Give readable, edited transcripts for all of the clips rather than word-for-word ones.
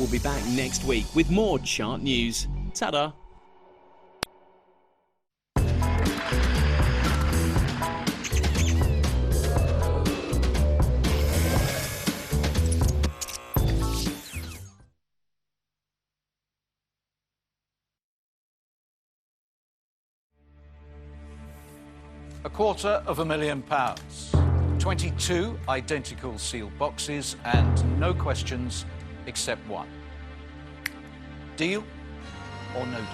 We'll be back next week with more chart news. Ta-da! £250,000, 22 identical sealed boxes and no questions except one. Deal or no deal?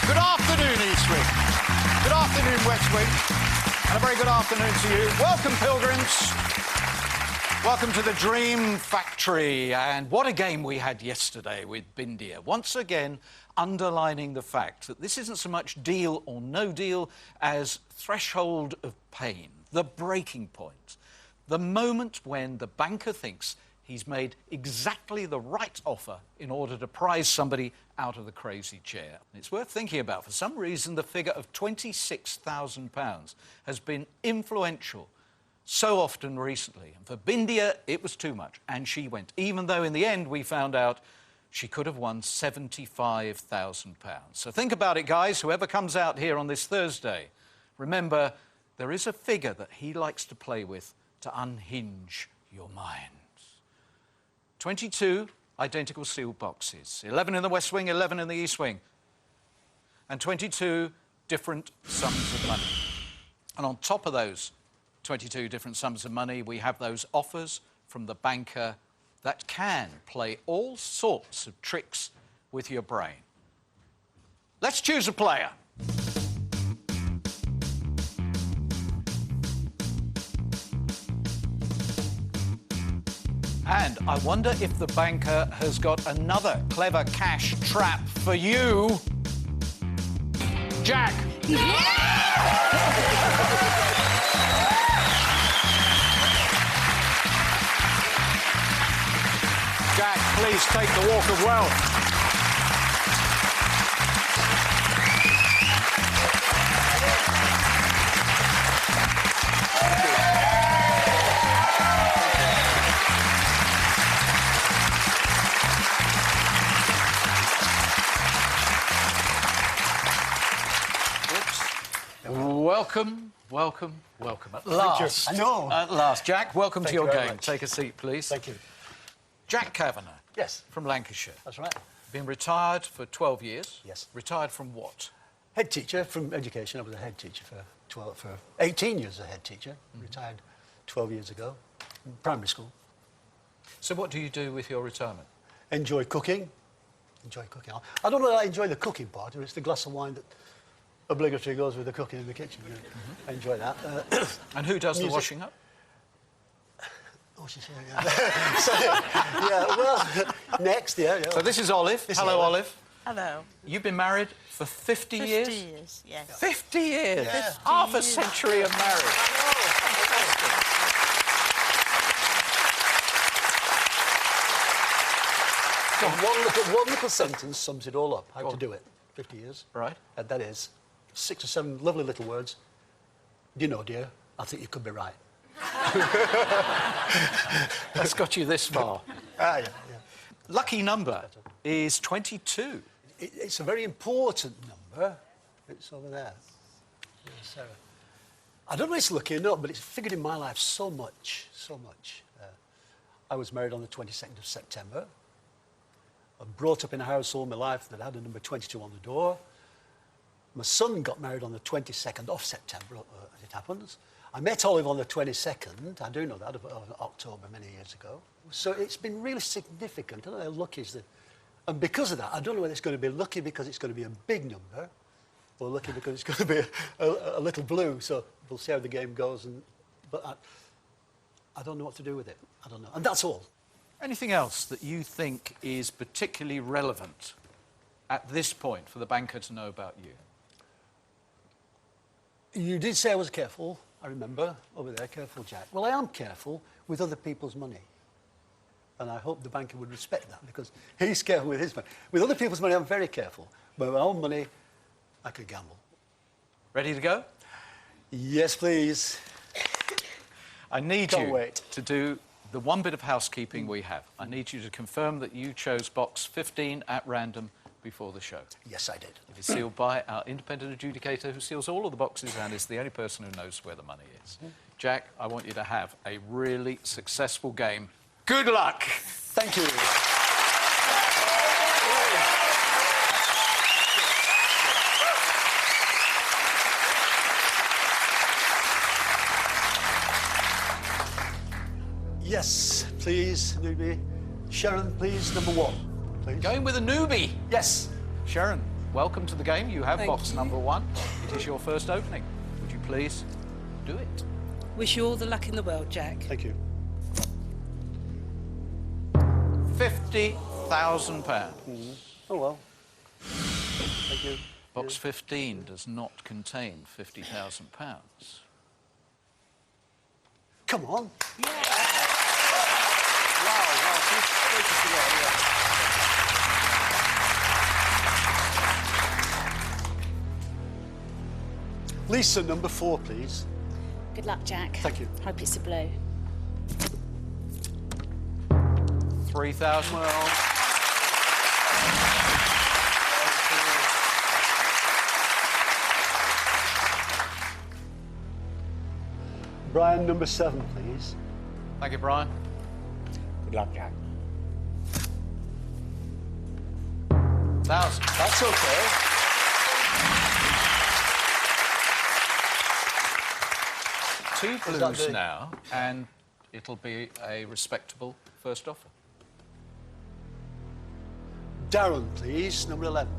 Good afternoon, East Wing. Good afternoon, West Wing. And a very good afternoon to you. Welcome, pilgrims. Welcome to the Dream Factory. And what a game we had yesterday with Bindia. Once again, underlining the fact that this isn't so much deal or no deal as threshold of pain, the breaking point, the moment when the banker thinks he's made exactly the right offer in order to prize somebody out of the crazy chair. It's worth thinking about. For some reason, the figure of £26,000 has been influential so often recently. And for Bindia, it was too much, and she went, even though in the end we found out she could have won £75,000. So think about it, guys. Whoever comes out here on this Thursday, remember, there is a figure that he likes to play with to unhinge your mind. 22 identical sealed boxes, 11 in the West Wing, 11 in the East Wing, and 22 different sums of money. And on top of those 22 different sums of money, we have those offers from the banker that can play all sorts of tricks with your brain. Let's choose a player. And I wonder if the banker has got another clever cash trap for you. Jack. Jack, please take the walk of wealth. Welcome, welcome, welcome. At last. I know. At last. Jack, welcome to your game. Much. Take a seat, please. Thank you. Jack Kavanagh. Yes. From Lancashire. That's right. Been retired for 12 years. Yes. Retired from what? Head teacher from education. I was a head teacher for 18 years as a head teacher. Retired 12 years ago, in primary school. So what do you do with your retirement? Enjoy cooking. I don't know that I enjoy the cooking part. It's the glass of wine that obligatory goes with the cooking in the kitchen. I enjoy that. And who does the washing up? Oh, she's here, yeah. So, yeah, well, next, yeah. So this is Olive. Hello, Olive. Hello. You've been married for 50 years? 50 years, yes. 50 years? Yeah. Half a century of marriage. So one little sentence sums it all up, how to do it. 50 years. Right. And that is 6 or 7 lovely little words. Do you know, dear, I think you could be right. That's got you this far. Yeah. Lucky number is 22. It's a very important number. It's over there. Yeah, Sarah. I don't know if it's lucky or not, but it's figured in my life so much. I was married on the 22nd of September. I brought up in a household my life that had a number 22 on the door. My son got married on the 22nd of September, as it happens. I met Olive on the 22nd, I do know that, of October many years ago. So it's been really significant. I don't know how lucky is that. And because of that, I don't know whether it's going to be lucky because it's going to be a big number or lucky because it's going to be a little blue. So we'll see how the game goes. But I don't know what to do with it. I don't know. And that's all. Anything else that you think is particularly relevant at this point for the banker to know about you? You did say I was careful, I remember, over there, careful, Jack. Well, I am careful with other people's money. And I hope the banker would respect that, because he's careful with his money. With other people's money, I'm very careful. But with my own money, I could gamble. Ready to go? Yes, please. I need Can't you wait. to do the one bit of housekeeping we have. I need you to confirm that you chose box 15 at random before the show. Yes, I did. It is sealed by our independent adjudicator who seals all of the boxes and is the only person who knows where the money is. Jack, I want you to have a really successful game. Good luck! Thank you. Yes, please, newbie. Sharon, please, number 1. Please. Going with a newbie. Yes. Sharon, welcome to the game. You have Thank box you. number 1. It is your first opening. Would you please do it? Wish you all the luck in the world, Jack. Thank you. £50,000. Oh, well. Thank you. Box 15 does not contain £50,000. Come on. Lisa, number 4, please. Good luck, Jack. Thank you. Hope it's a blow. 3,000. Brian, number 7, please. Thank you, Brian. Good luck, Jack. 1,000. That's okay. Two Is that blues the- now, and it'll be a respectable first offer. Darren, please, number 11.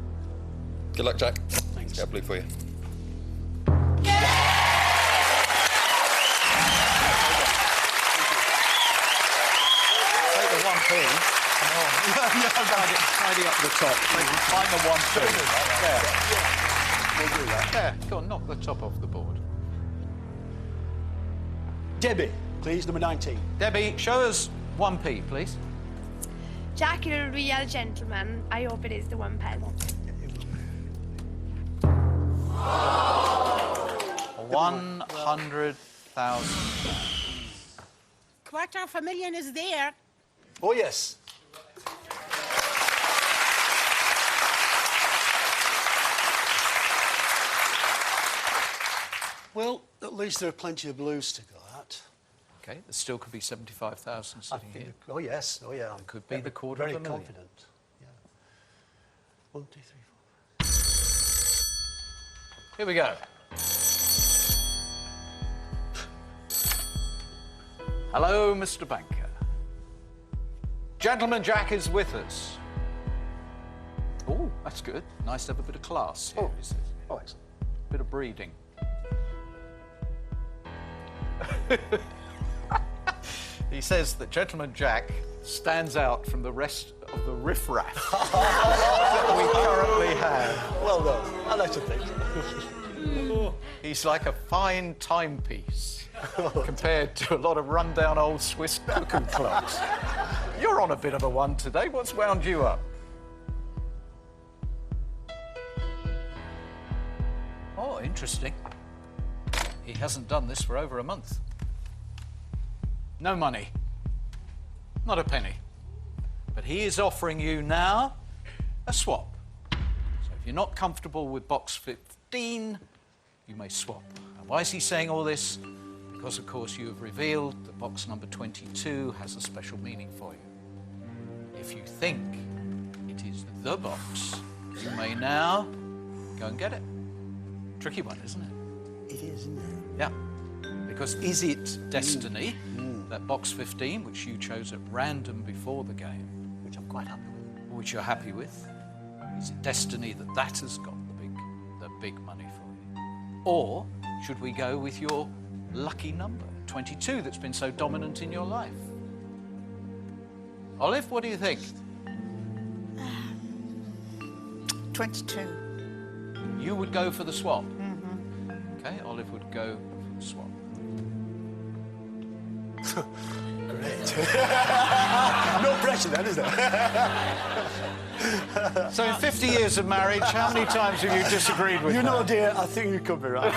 Good luck, Jack. Thanks. Get a blue for you. Take the 1p. Tidy up the top. Find the 1p. There. We'll do that. There. Go on, knock the top off the board. Debbie, please, number 19. Debbie, show us 1p, please. Jack, you're a real gentleman. I hope it is the 1 pen. 100,000. £250,000 is there. Oh, yes. Well, at least there are plenty of blues to go at. Okay, there still could be 75,000 I sitting think, here. oh, yes. Oh, yeah. I'm Could be the quarter of very a million. confident. Yeah. 1, 2, 3, 4. Here we go. Hello, Mr. Banker. Gentleman Jack is with us. Oh, that's good. Nice to have a bit of class here, is it? Oh, excellent. Bit of breeding. He says that Gentleman Jack stands out from the rest of the riffraff that we currently have. Well done. I like to think. He's like a fine timepiece compared to a lot of run-down old Swiss cuckoo clocks. You're on a bit of a one today. What's wound you up? Oh, interesting. He hasn't done this for over a month. No money. Not a penny. But he is offering you now a swap. So if you're not comfortable with box 15, you may swap. And why is he saying all this? Because, of course, you have revealed that box number 22 has a special meaning for you. If you think it is the box, you may now go and get it. Tricky one, isn't it? It is, isn't it? Yeah. Because is it destiny, that box 15, which you chose at random before the game, Which I'm quite happy with. which you're happy with? Is it destiny that that has got the big money for you? Or should we go with your lucky number, 22, that's been so dominant in your life? Olive, what do you think? 22. You would go for the swap? Okay, Olive would go swap. Great. No pressure then, is there? So in 50 years of marriage, how many times have you disagreed with You her? know, dear, I think you could be right.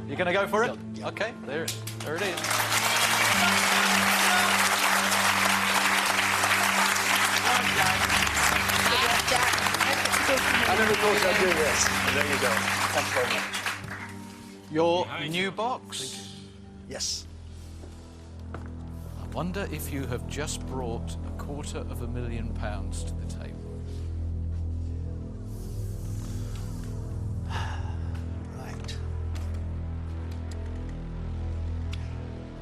You going to go for it? Okay, there it is. I never thought I'd do this. There you go. Thanks very much. Your new box. Yes. I wonder if you have just brought £250,000 to the table. Right.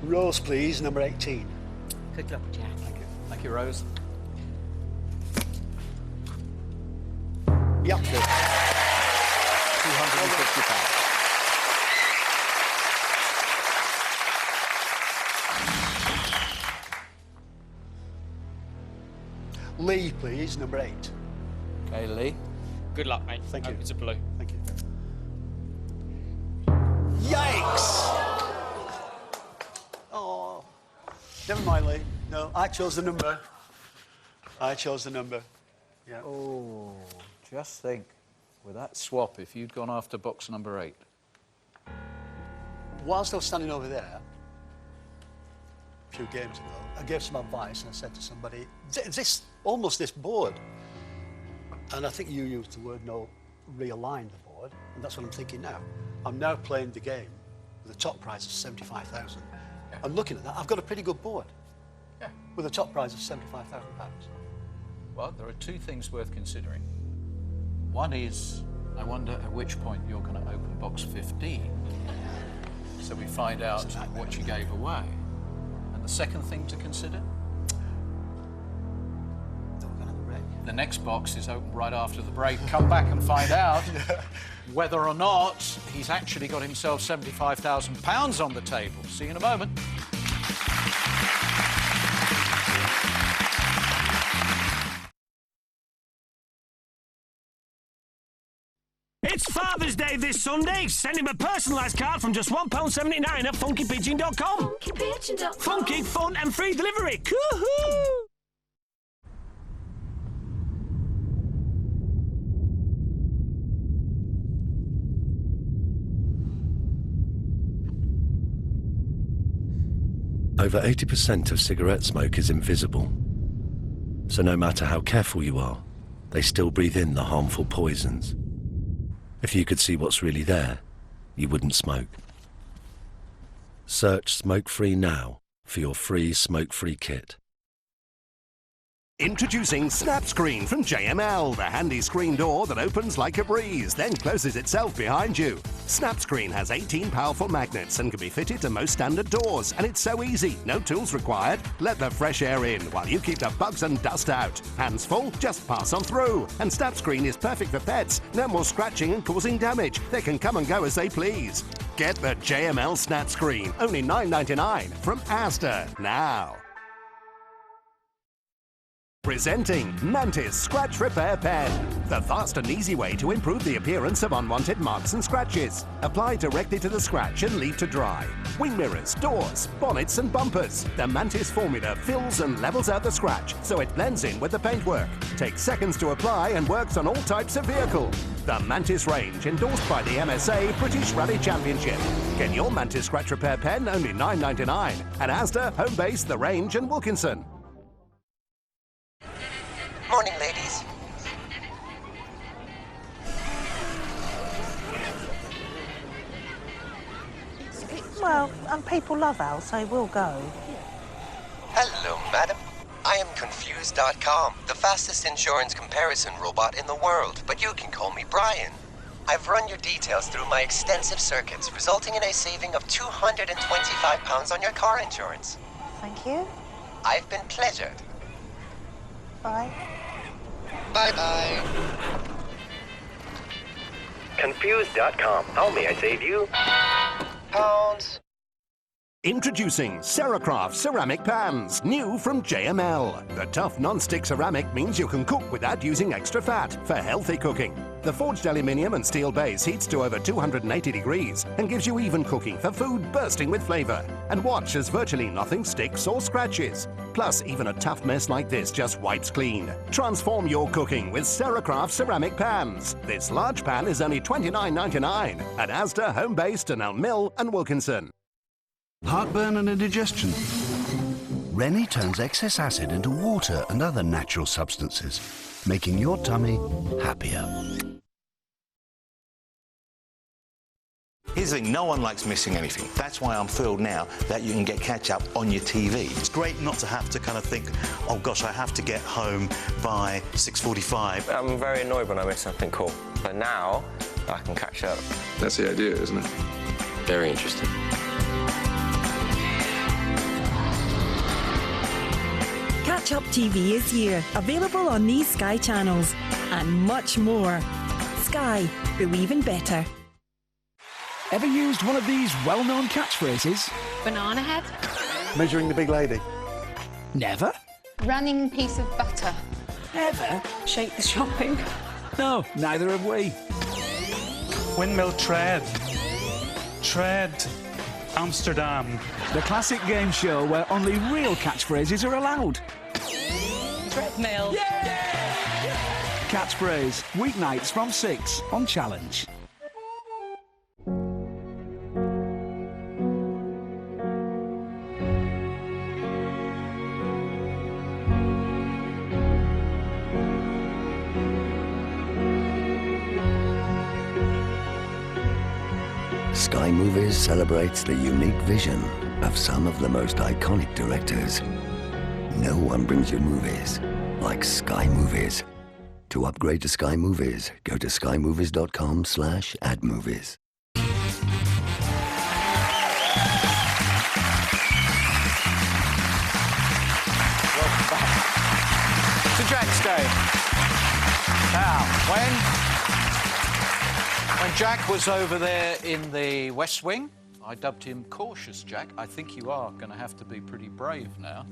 Rose, please, number 18. Good luck, Jack. Thank you, Rose. Yep. £250. Lee, please, number 8. Okay, Lee. Good luck, mate. Thank Hope you. It's a blue. Thank you. Yikes! Oh. Never mind, Lee. No, I chose the number. Yeah. Oh, just think, with that swap, if you'd gone after box number 8. Whilst I was standing over there, a few games ago, I gave some advice and I said to somebody, this board, and I think you used the word no, realign the board, and that's what I'm thinking now. I'm now playing the game with a top prize of 75,000. Yeah. And looking at that, I've got a pretty good board. Yeah. With a top prize of 75,000 pounds. Well, there are two things worth considering. One is, I wonder at which point you're going to open box 15, so we find out what you gave away. And the second thing to consider, the next box is open right after the break. Come back and find out whether or not he's actually got himself £75,000 on the table. See you in a moment. It's Father's Day this Sunday. Send him a personalised card from just £1.79 at funkypigeon.com. Funky, fun and free delivery. Woohoo! Over 80% of cigarette smoke is invisible. So no matter how careful you are, they still breathe in the harmful poisons. If you could see what's really there, you wouldn't smoke. Search Smoke Free now for your free smoke-free kit. Introducing Snap Screen from JML, the handy screen door that opens like a breeze, then closes itself behind you. Snap Screen has 18 powerful magnets and can be fitted to most standard doors, and it's so easy, no tools required. Let the fresh air in while you keep the bugs and dust out. Hands full, just pass on through. And Snap Screen is perfect for pets. No more scratching and causing damage. They can come and go as they please. Get the JML Snap Screen, only $9.99 from Asda now. Presenting Mantis Scratch Repair Pen, the fast and easy way to improve the appearance of unwanted marks and scratches. Apply directly to the scratch and leave to dry. Wing mirrors, doors, bonnets and bumpers. The Mantis formula fills and levels out the scratch so it blends in with the paintwork. Takes seconds to apply and works on all types of vehicle. The Mantis range, endorsed by the MSA British Rally Championship. Get your Mantis Scratch Repair Pen only $9.99 at Asda, Homebase, The Range and Wilkinson. Morning, ladies. Well, and people love Al, so we'll go. Hello, madam. I am Confused.com, the fastest insurance comparison robot in the world, but you can call me Brian. I've run your details through my extensive circuits, resulting in a saving of £225 on your car insurance. Thank you. I've been pleasured. Bye. Bye-bye. Confused.com. How may I save you? Pounds. Introducing Seracraft ceramic pans, new from JML. The tough non-stick ceramic means you can cook without using extra fat for healthy cooking. The forged aluminium and steel base heats to over 280 degrees and gives you even cooking for food bursting with flavour. And watch as virtually nothing sticks or scratches. Plus, even a tough mess like this just wipes clean. Transform your cooking with Seracraft ceramic pans. This large pan is only $29.99 at Asda, Homebase, and Mill and Wilkinson. Heartburn and indigestion. Rennie turns excess acid into water and other natural substances, making your tummy happier. Here's the thing, no one likes missing anything. That's why I'm thrilled now that you can get catch-up on your TV. It's great not to have to kind of think, oh gosh, I have to get home by 6:45. I'm very annoyed when I miss something cool, but now I can catch up. That's the idea, isn't it? Very interesting. Catch Up TV is here, available on these Sky channels, and much more. Sky, believe in better. Ever used one of these well-known catchphrases? Banana head. Measuring the big lady. Never? Running piece of butter. Ever? Shake the shopping. No, neither have we. Windmill tread. Tread. Amsterdam. The classic game show where only real catchphrases are allowed. Treadmill. Yeah! Catchphrase, weeknights from 6 on Challenge. Sky Movies celebrates the unique vision of some of the most iconic directors. No one brings you movies like Sky Movies. To upgrade to Sky Movies, go to skymovies.com/addmovies. Welcome back to Jack's game. Now, when Jack was over there in the West Wing, I dubbed him Cautious Jack. I think you are going to have to be pretty brave now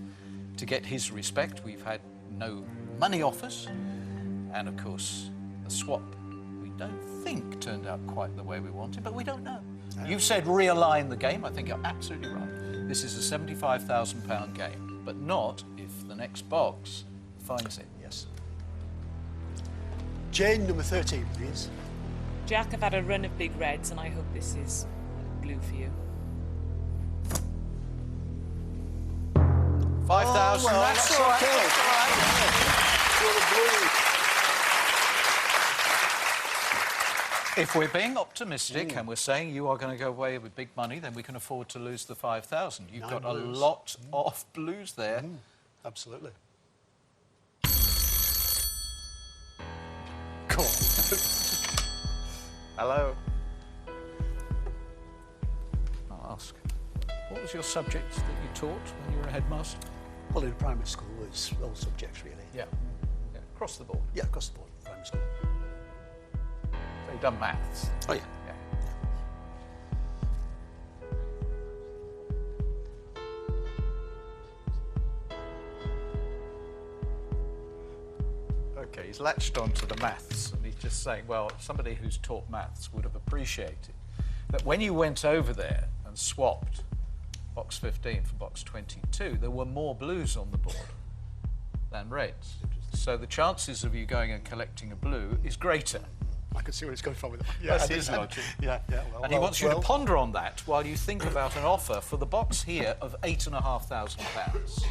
to get his respect. We've had no money offers, and of course, the swap we don't think turned out quite the way we wanted, but we don't know. You said realign the game. I think you're absolutely right. This is a £75,000 game, but not if the next box finds it. Yes. Jane, number 13, please. Jack, I've had a run of big reds, and I hope this is blue for you. 5,000. well, that's that's all right. okay. That's all right. If we're being optimistic and we're saying you are going to go away with big money, then we can afford to lose the 5,000. You've got a lot of blues there. Absolutely. Cool. Hello. I'll ask, what was your subject that you taught when you were a headmaster? Well, in primary school, it's all subjects, really. Yeah. Across the board? Yeah, across the board, primary school. So you've done maths? Oh, yeah. OK, he's latched on to the maths, and he's just saying, well, somebody who's taught maths would have appreciated that when you went over there and swapped box 15 for box 22, there were more blues on the board than reds. So the chances of you going and collecting a blue is greater. I can see where it's going from with it. That's his logic. Yeah. Well, and he wants you to ponder on that while you think about an offer for the box here of £8,500.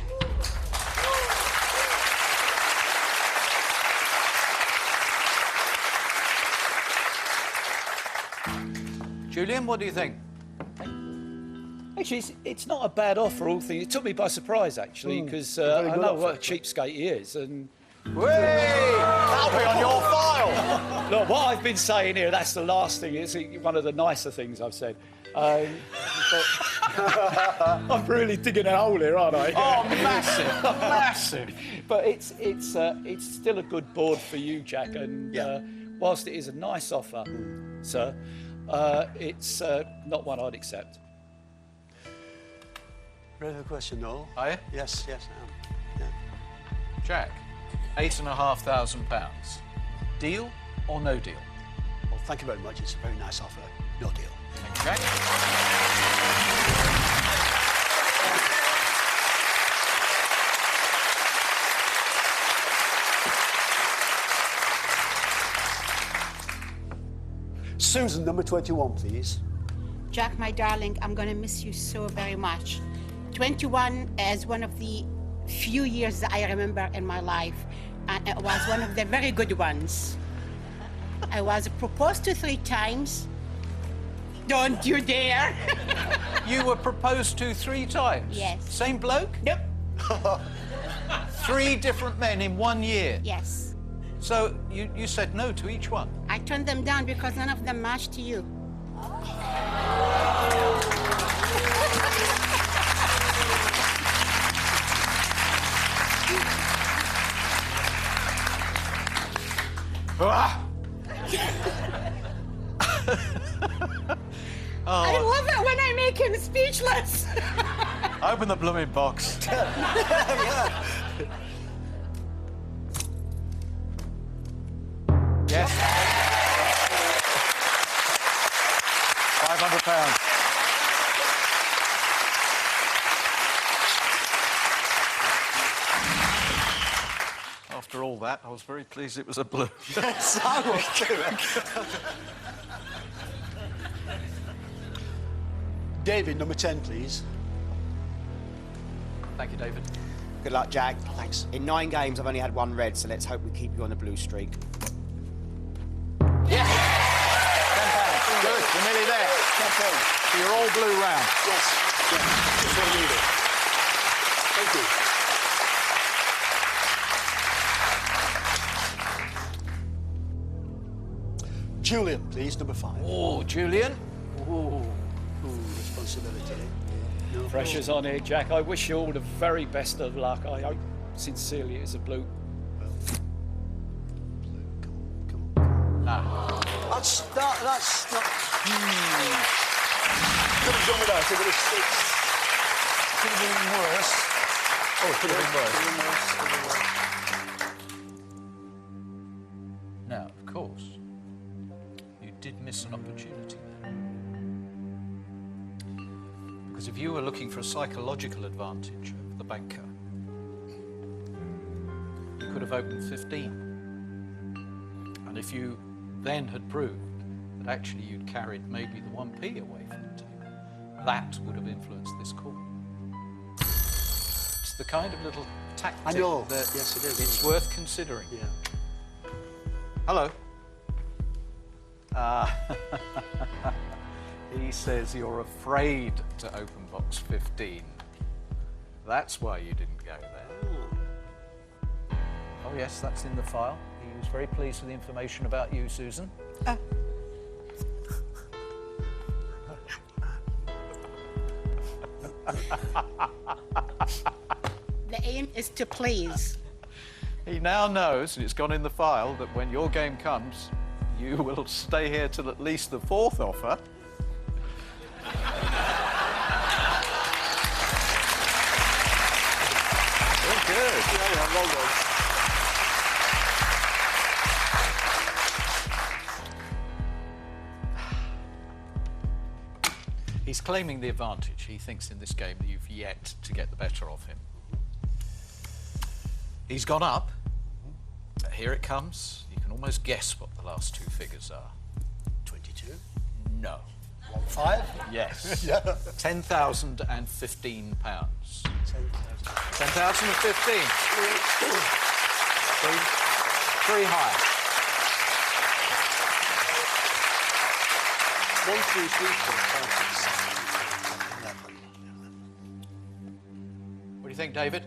Julian, what do you think? Actually, it's not a bad offer, all things. It took me by surprise, actually, because I know what a cheapskate he is. And that'll be on your file. Look, what I've been saying here, that's the last thing. It's one of the nicer things I've said. But I'm really digging a hole here, aren't I? Oh, massive, massive. But it's still a good board for you, Jack. And whilst it is a nice offer, sir, it's not one I'd accept. Ready for the question, no? Are you? Yes, yes, I am. Yeah. Jack, £8,500. Deal or no deal? Well, thank you very much. It's a very nice offer. No deal. Thank you, Jack. Susan, number 21, please. Jack, my darling, I'm going to miss you so very much. 21 is one of the few years that I remember in my life, and it was one of the very good ones. I was proposed to 3 times. Don't you dare! You were proposed to 3 times? Yes. Same bloke? Nope. 3 different men in 1 year? Yes. So you said no to each one? I turned them down because none of them matched to you. I love it when I make him speechless. Open the blooming box. Yes. £500. After all that, I was very pleased it was a blue. Yes, I was too. David, number 10, please. Thank you, David. Good luck, Jack. Thanks. In 9 games, I've only had 1 red, so let's hope we keep you on the blue streak. Yes! £10. Good, you're nearly there. So you're all blue round. Yes. Yeah. Just what I needed. Thank you. Julian, please, number 5. Oh, Julian. Ooh, responsibility. No. Pressure's on here, Jack. I wish you all the very best of luck. I hope sincerely it's a blue. That's not. Could have done without it, but it's could have been worse. Oh, it could have been worse. Now, of course, you did miss an opportunity there. Because if you were looking for a psychological advantage of the banker, you could have opened 15. And if you then had proved that actually you'd carried maybe the 1p away from the table, that would have influenced this call. It's the kind of little tactic I know. that Yes, it is. it's worth considering. Yeah. Hello. He says you're afraid to open box 15. That's why you didn't go there. Oh yes, that's in the file. He was very pleased with the information about you, Susan. The aim is to please. He now knows, and it's gone in the file, that when your game comes, you will stay here till at least the 4th offer. Very good. Yeah, well done. He's claiming the advantage. He thinks in this game that you've yet to get the better of him. He's gone up. Here it comes. You can almost guess what the last 2 figures are. 22. No. 15. Yes. Yeah. £10,015. 10,015. Three higher. 1, 2, 3, 4, 5, 6, 7, 8. What do you think, David?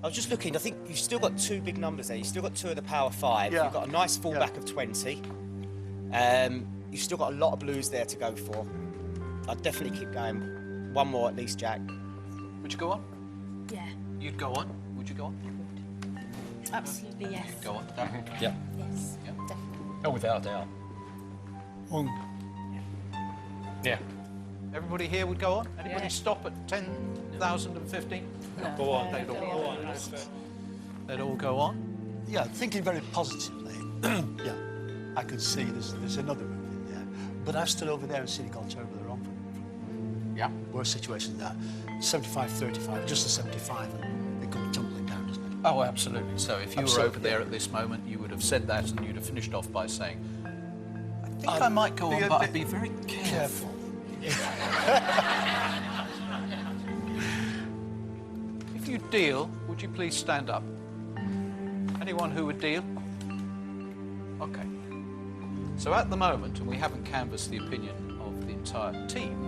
I was just looking, I think you've still got 2 big numbers there. You've still got 2 of the power 5. Yeah. You've got a nice fallback of 20. You've still got a lot of blues there to go for. I'd definitely keep going. 1 more at least, Jack. Would you go on? Yeah, You'd go on? Would you go on? absolutely yes. Go on, David. Yeah. Yes, Yeah. definitely. Oh, without a doubt. Yeah. Everybody here would go on? Anybody Yeah. stop at 10? No. 10,015? No. Go on. They'd all go on. Yeah, thinking very positively. Yeah, I could see there's another route in there. But I've stood over there and seen it gone terribly wrong from yeah. worse situations than that. 75-35, just a 75, and it comes tumbling down, doesn't it? Oh, absolutely. So if you were Absolutely, over there at this moment, you would have said that and you'd have finished off by saying, I think I might go on, but I'd be very careful. If you deal, would you please stand up? Anyone who would deal? Okay. So at the moment, and we haven't canvassed the opinion of the entire team,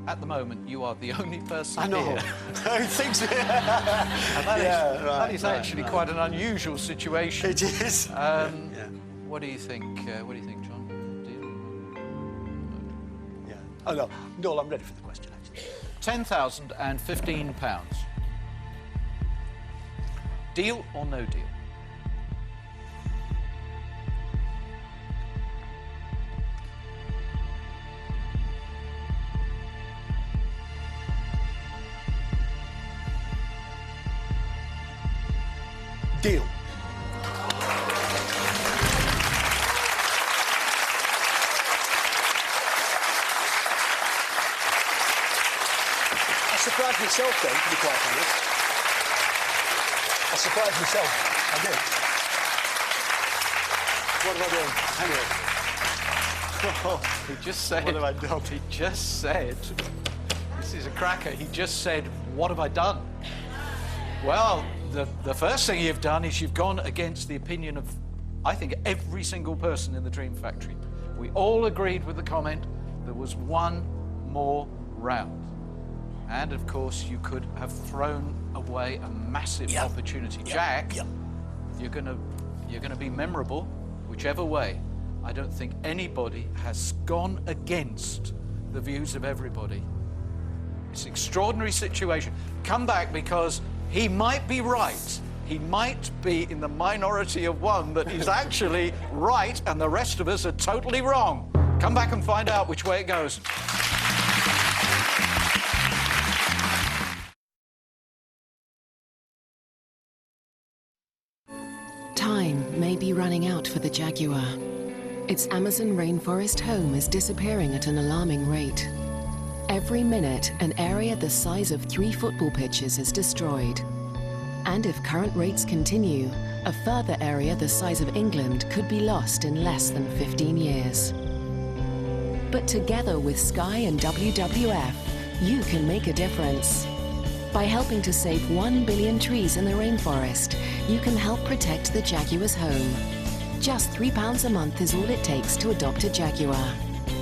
at the moment you are the only person I know. here. Who thinks it? That is actually quite an unusual situation. It is. What do you think? What do you think, John? Yeah. Oh no, no, I'm ready for the question. Actually. £10,015. Deal or no deal? Deal. I surprised myself then, to be quite honest. I surprised myself. I did. What have I done? Anyway. He just said... What have I done? He just said... This is a cracker. He just said, what have I done? Well, the first thing you've done is you've gone against the opinion of, I think, every single person in the Dream Factory. We all agreed with the comment. There was one more round. And, of course, you could have thrown away a massive opportunity. Jack, you're gonna be memorable, whichever way. I don't think anybody has gone against the views of everybody. It's an extraordinary situation. Come back, because he might be right. He might be in the minority of one that is actually right, and the rest of us are totally wrong. Come back and find out which way it goes. Time may be running out for the Jaguar. Its Amazon rainforest home is disappearing at an alarming rate. Every minute, an area the size of 3 football pitches is destroyed. And if current rates continue, a further area the size of England could be lost in less than 15 years. But together with Sky and WWF, you can make a difference. By helping to save 1 billion trees in the rainforest, you can help protect the Jaguar's home. Just £3 a month is all it takes to adopt a Jaguar.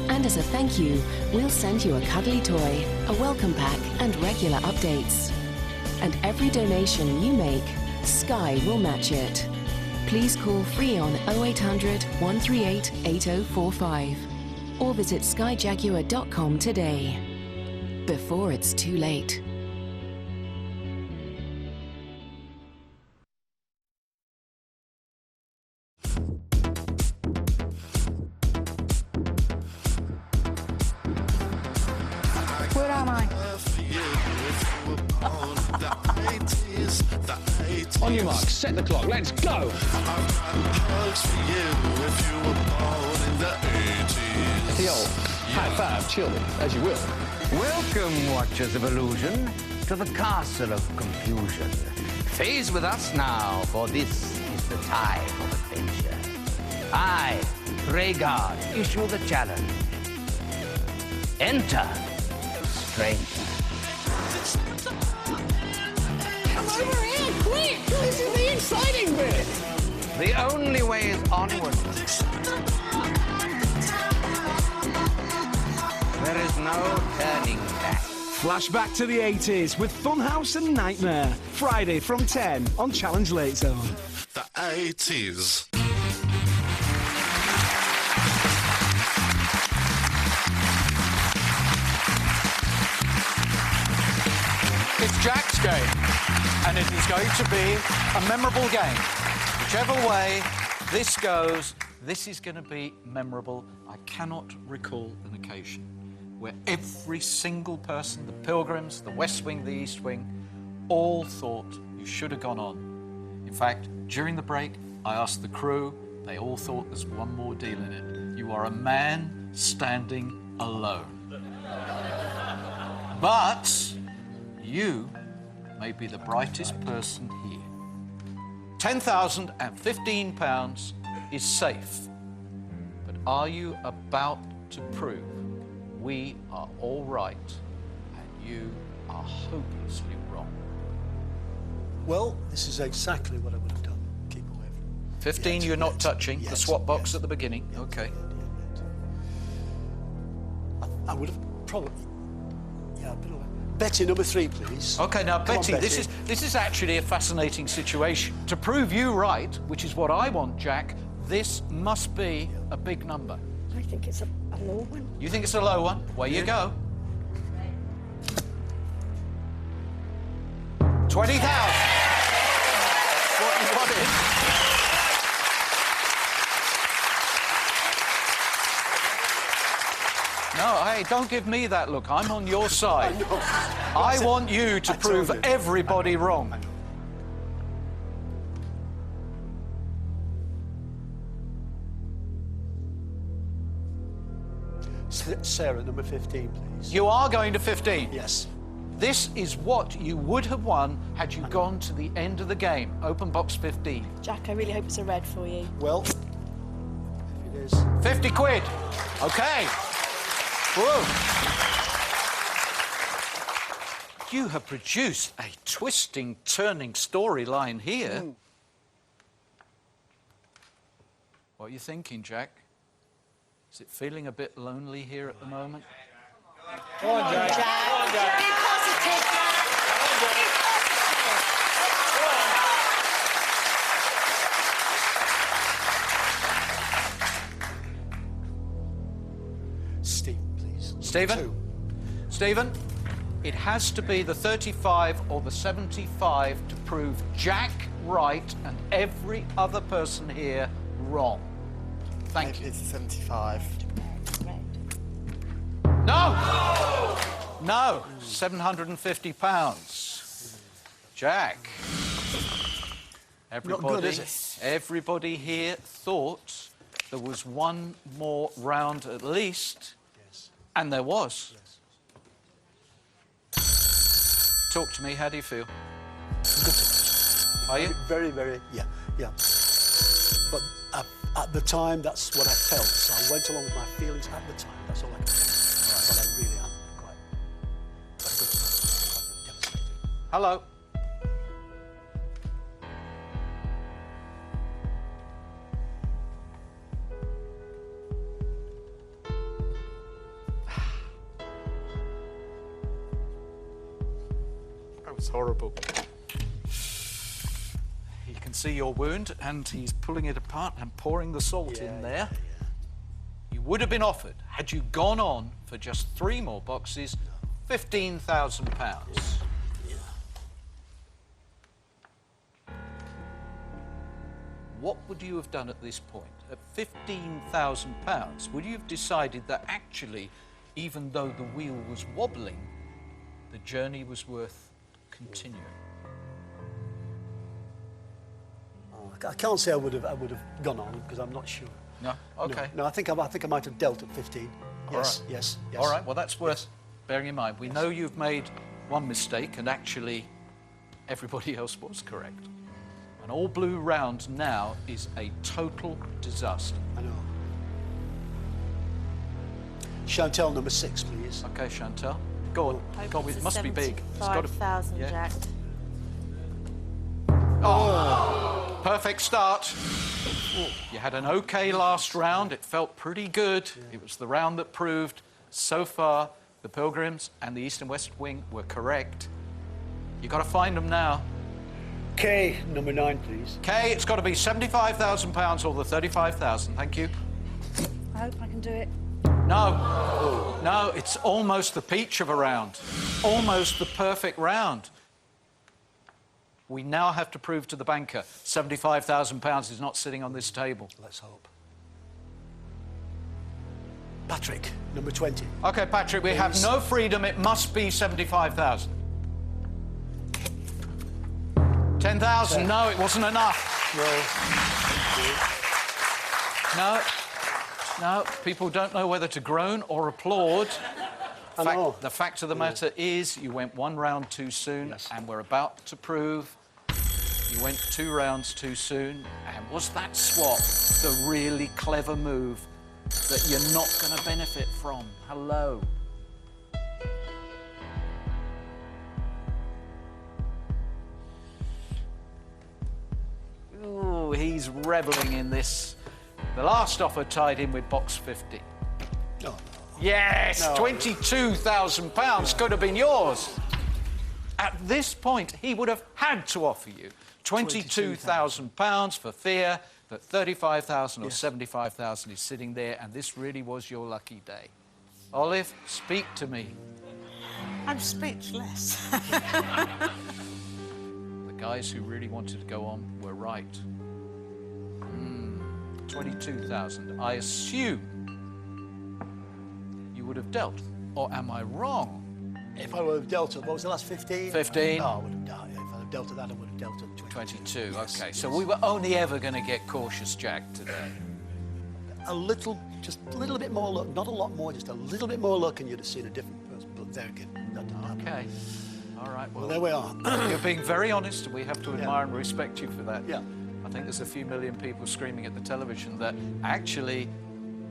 And as a thank you, we'll send you a cuddly toy, a welcome pack, and regular updates. And every donation you make, Sky will match it. Please call free on 0800 138 8045 or visit skyjaguar.com today, before it's too late. Where am I? On your mark, set the clock, let's go! The old high five, children, as you will. Welcome, Watchers of Illusion, to the Castle of Confusion. Phase with us now, for this is the time of adventure. I, Rhaegar, issue the challenge. Enter strength. Come over here, quick! This is the exciting bit! The only way is onward. There is no turning back. Flashback to the 80s with Funhouse and Nightmare. Friday from 10 on Challenge Late Zone. The 80s. It's Jack's game, and it is going to be a memorable game. Whichever way this goes, this is going to be memorable. I cannot recall an occasion where every single person, the Pilgrims, the West Wing, the East Wing, all thought you should have gone on. In fact, during the break, I asked the crew, they all thought there's one more deal in it. You are a man standing alone. But you may be the brightest person here. £10,015 is safe. But are you about to prove we are all right and you are hopelessly wrong? Well, this is exactly what I would have done. Keep away from 15 you're not touching, the swap box at the beginning. Okay. I would have probably... Yeah, a bit of... Betty, number 3, please. Okay, now, Come on, Betty, this is actually a fascinating situation. To prove you right, which is what I want, Jack, this must be a big number. I think it's a low one. You think it's a low one? Away you go. 20,000. That's what you wanted. No, hey, don't give me that look. I'm on your side. I want you to prove everybody wrong. Sarah, number 15, please. You are going to 15? Yes. This is what you would have won had you gone to the end of the game. Open box 15. Jack, I really hope it's a red for you. Well, if it is... 50 quid. OK. Whoa. You have produced a twisting, turning storyline here. What are you thinking, Jack? Is it feeling a bit lonely here at the moment? Come on, Jack. Come on, Jack. Be positive, Jack. Stephen, please. Stephen? Stephen, it has to be the 35 or the 75 to prove Jack right and every other person here wrong. Thank you. It's 75. No! No! £750. Jack. Everybody, Not good, is it? Everybody here thought there was one more round at least, and there was. Talk to me, how do you feel? Are you? Very, very, yeah. But at the time, that's what I felt. So I went along with my feelings at the time. That's all I can say. But I really am quite devastated. Hello. That was horrible. You can see your wound, and he's pulling it apart and pouring the salt in there. You would have been offered, had you gone on for just 3 more boxes, £15,000. What would you have done at this point? At £15,000, would you have decided that actually, even though the wheel was wobbling, the journey was worth continuing? I can't say I would have gone on because I'm not sure. No? OK. No, I think I might have dealt at 15. Yes, right. yes. All right, well, that's worth bearing in mind. We know you've made one mistake, and actually everybody else was correct. An all-blue round now is a total disaster. I know. Chantel, number 6, please. OK, Chantel. Go on. Go on, it must be big. It's got to... 5,000, Jack. Oh, perfect start. You had an OK last round. It felt pretty good. It was the round that proved so far the Pilgrims and the East and West Wing were correct. You've got to find them now. K, number 9, please. K, it's got to be £75,000 or the 35,000. Thank you. I hope I can do it. No. No, it's almost the peach of a round. Almost the perfect round. We now have to prove to the banker £75,000 is not sitting on this table. Let's hope. Patrick, number 20. OK, Patrick, we have no freedom. It must be 75,000. 10,000. No, it wasn't enough. No, people don't know whether to groan or applaud. The fact of the matter is you went 1 round too soon, and we're about to prove you went 2 rounds too soon. And was that swap the really clever move that you're not going to benefit from? Hello. Ooh, he's revelling in this. The last offer tied in with box 50. No. Yes, No. £22,000 could have been yours. At this point, he would have had to offer you £22,000 for fear that 35,000 or 75,000 is sitting there, and this really was your lucky day. Olive, speak to me. I'm speechless. The guys who really wanted to go on were right. 22,000. I assume you would have dealt, or am I wrong? If I would have dealt at, what was the last 15? 15. No, I would have dealt. If I had dealt at that, I would have dealt at 22. OK, so we were only ever going to get cautious Jack today. A little, just a little bit more luck, not a lot more, just a little bit more luck, and you'd have seen a different person. But there again, that didn't happen. OK. All right, well, there we are. You're being very honest. We have to admire and respect you for that. Yeah. I think there's a few million people screaming at the television that actually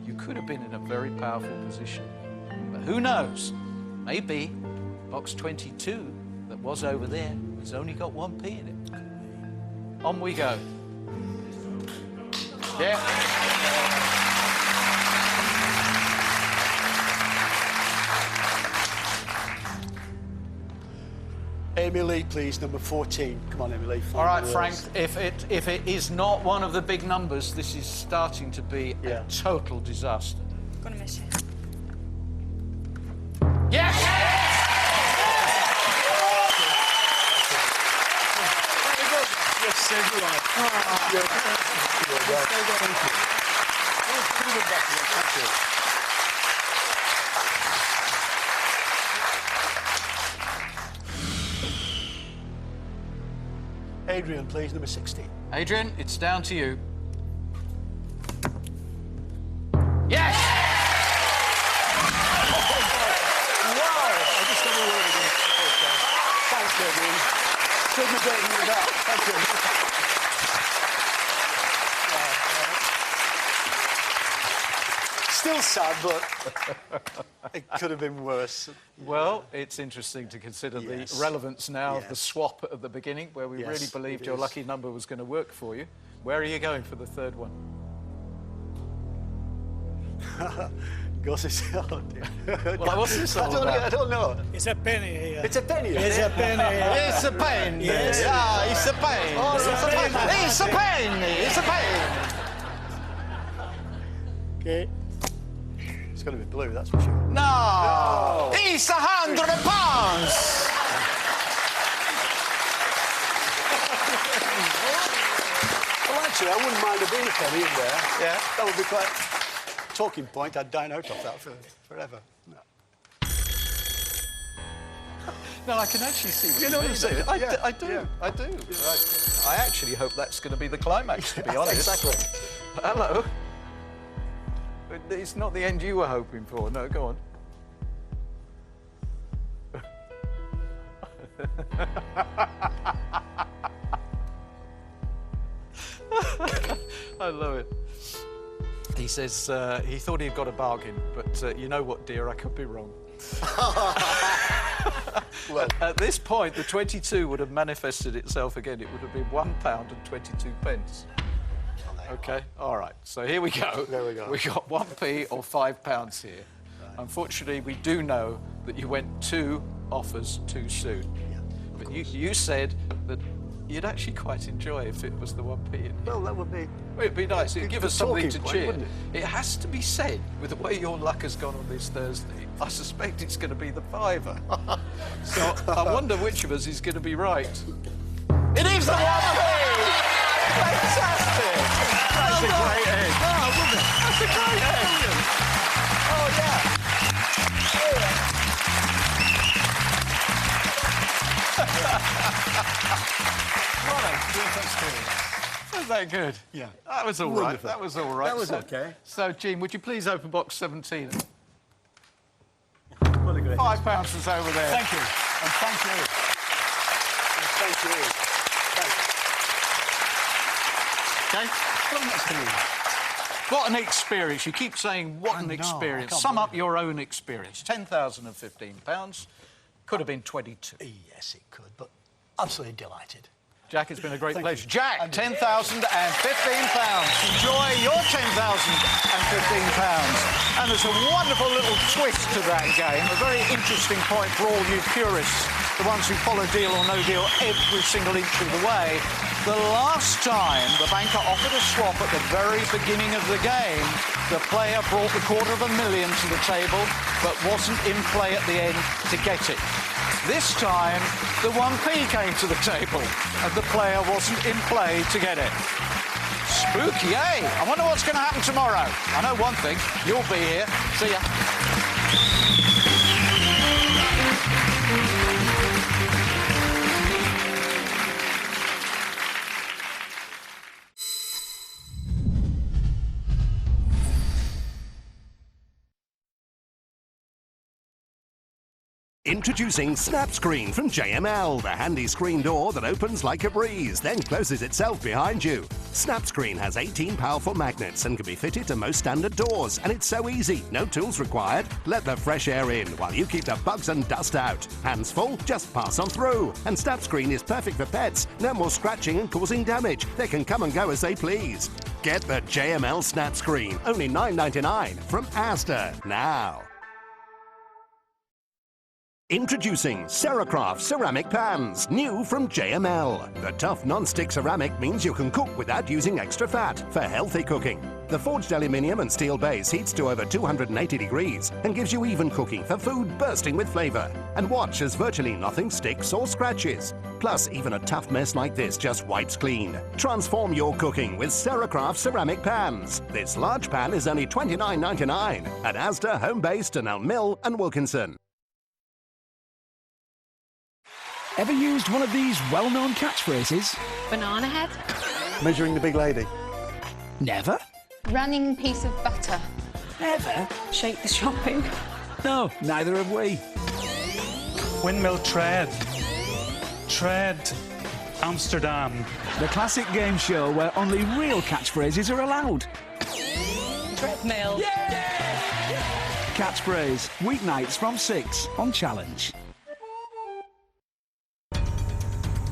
you could have been in a very powerful position. But who knows? Maybe box 22 that was over there has only got 1p in it. On we go. Yeah. Emily, please, number 14. Come on, Emily. All right, Frank, if it is not one of the big numbers, this is starting to be a total disaster. Gonna miss you. Yes! Yes, save your life. Thank you. Adrian, please, number 16. Adrian, it's down to you. Yes! Wow! I just got a word again. Thanks, Adrian. Couldn't have done it without. Thank you. Still sad, but it could have been worse. Well, it's interesting to consider the relevance now of the swap at the beginning, where we really believed your lucky number was going to work for you. Where are you going for the third one? Gossip. Oh, dear. Well, what's this all about? I don't know. It's a penny here. It's a penny. It's a penny. It's a penny. Yes. Yeah, it's a penny. Oh, It's a penny. It's a penny. It's a penny. Okay. It's going to be blue, that's for sure. No! It's £100! Well, actually, I wouldn't mind a being a penny in there. Yeah. That would be quite a talking point. I'd dine out off that forever. No. No, I can actually see what You know what I'm saying? I Yeah, do. yeah. I do. I actually hope that's going to be the climax, to be honest. Exactly. Hello. It's not the end you were hoping for. No, go on. I love it. He says he thought he'd got a bargain, but you know what, dear, I could be wrong. Well, at this point, the 22 would have manifested itself again. It would have been £1.22. OK, all right. So here we go. There we go. We got 1p or £5 here. Right. Unfortunately, we do know that you went 2 offers too soon. Yeah, but you said that you'd actually quite enjoy if it was the 1p. Well, that would be... Well, it'd be nice. It'd give us something to cheer. Wouldn't it? It has to be said, with the way your luck has gone on this Thursday, I suspect it's going to be the £5. So I wonder which of us is going to be right. It is the 1p! Fantastic! That's a great egg. Oh, that's a great egg. Oh, Was that good? Yeah. That was all right. Wonderful. That was all right. That was okay. So, Jean, would you please open box 17? What a great £5 is over there. Thank you. And thank you. And thank you. Okay. Come next to me. What an experience. You keep saying, what an experience. Sum up your own experience. £10,015. Could have been 22. Yes, it could, but absolutely delighted. Jack, it's been a great Thank pleasure. you. Jack, £10,015. Enjoy your £10,015. And there's a wonderful little twist to that game, a very interesting point for all you purists, the ones who follow Deal or No Deal every single inch of the way. The last time the banker offered a swap at the very beginning of the game, the player brought the $250,000 to the table, but wasn't in play at the end to get it. This time, the 1p came to the table, and the player wasn't in play to get it. Spooky, eh? I wonder what's going to happen tomorrow. I know one thing, you'll be here. See ya. Introducing Snap Screen from JML, the handy screen door that opens like a breeze, then closes itself behind you. Snap Screen has 18 powerful magnets and can be fitted to most standard doors, and it's so easy, no tools required. Let the fresh air in while you keep the bugs and dust out. Hands full, just pass on through. And Snap Screen is perfect for pets. No more scratching and causing damage. They can come and go as they please. Get the JML Snap Screen, only $9.99 from Asda now. Introducing Ceracraft ceramic pans, new from JML. The tough non-stick ceramic means you can cook without using extra fat for healthy cooking. The forged aluminium and steel base heats to over 280 degrees and gives you even cooking for food bursting with flavour. And watch as virtually nothing sticks or scratches. Plus, even a tough mess like this just wipes clean. Transform your cooking with Ceracraft ceramic pans. This large pan is only $29.99 at Asda, Homebase, and Elm Mill and Wilkinson. Ever used one of these well-known catchphrases? Banana head. Measuring the big lady. Never? Running piece of butter. Never? Shake the shopping. No, neither have we. Windmill tread. Tread. Amsterdam. The classic game show where only real catchphrases are allowed. Treadmill. Catchphrase, weeknights from 6 on Challenge.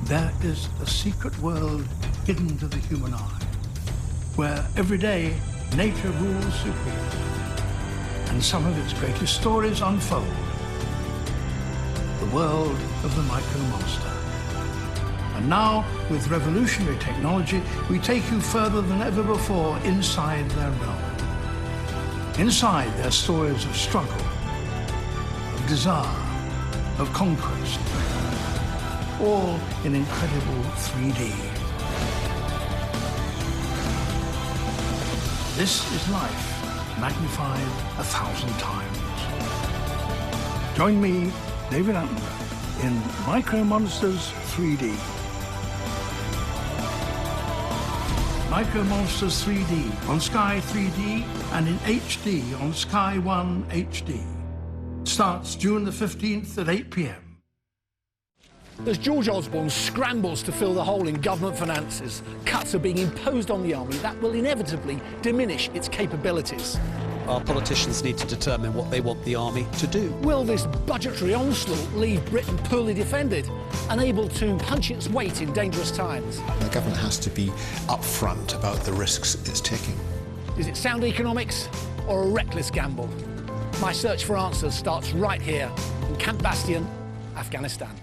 There is a secret world hidden to the human eye, where every day nature rules supreme, and some of its greatest stories unfold. The world of the micro monster. And now, with revolutionary technology, we take you further than ever before inside their realm. Inside their stories of struggle, of desire, of conquest, all in incredible 3D. This is life, magnified 1,000 times. Join me, David Attenborough, in Micro Monsters 3D. Micro Monsters 3D on Sky 3D and in HD on Sky One HD. Starts June the 15th at 8 p.m. As George Osborne scrambles to fill the hole in government finances, cuts are being imposed on the army that will inevitably diminish its capabilities. Our politicians need to determine what they want the army to do. Will this budgetary onslaught leave Britain poorly defended, unable to punch its weight in dangerous times? The government has to be upfront about the risks it's taking. Is it sound economics or a reckless gamble? My search for answers starts right here in Camp Bastion, Afghanistan.